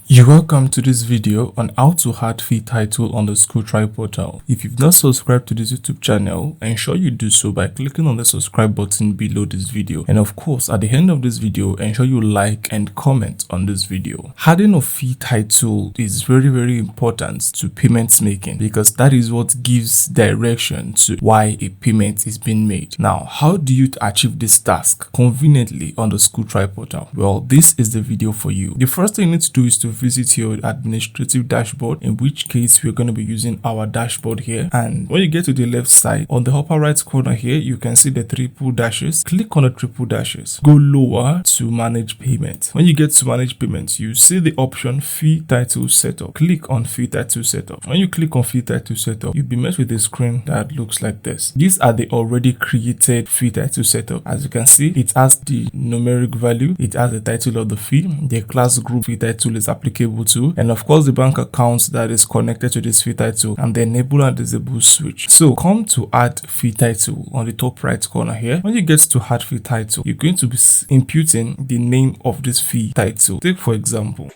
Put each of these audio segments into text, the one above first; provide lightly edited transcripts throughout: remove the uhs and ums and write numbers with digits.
You're welcome to this video on how to add fee title on the SchoolTribe portal. If you've not subscribed to this YouTube channel, ensure you do so by clicking on the subscribe button below this video. And of course, at the end of this video, ensure you like and comment on this video. Adding a fee title is very important to payments making because that is what gives direction to why a payment is being made. Now, how do you achieve this task conveniently on the SchoolTribe portal? Well, this is the video for you. The first thing you need to do is to visit your administrative dashboard, in which case we're going to be using our dashboard here. And when you get to the left side, on the upper right corner here, you can see the triple dashes. Click on the triple dashes, go lower to manage payment. When you get to manage payments, you see the option fee title setup. Click on fee title setup. When you click on fee title setup, you'll be met with a screen that looks like this. These are the already created fee title setup. As you can see, it has the numeric value, it has the title of the fee, the class group fee title is applicable to, and of course the bank account that is connected to this fee title, and the enable and disable switch. So come to add fee title on the top right corner here. When you get to add fee title, you're going to be imputing the name of this fee title. Take for example,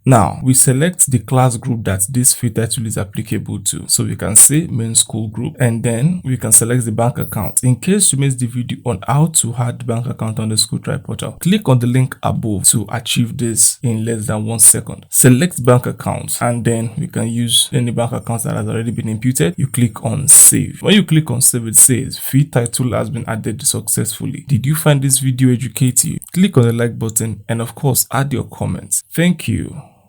now we select the class group that this fee title is applicable to. So we can say main school group, and then we can select the bank account. In case you missed the video on how to add bank account on the SchoolTribe portal, click on the link above to achieve this in less than 1 second. Select bank account, and then we can use any bank account that has already been imputed. You click on save. When you click on save, it says fee title has been added successfully. Did you find this video educative? Click on the like button and of course add your comments. Thank you.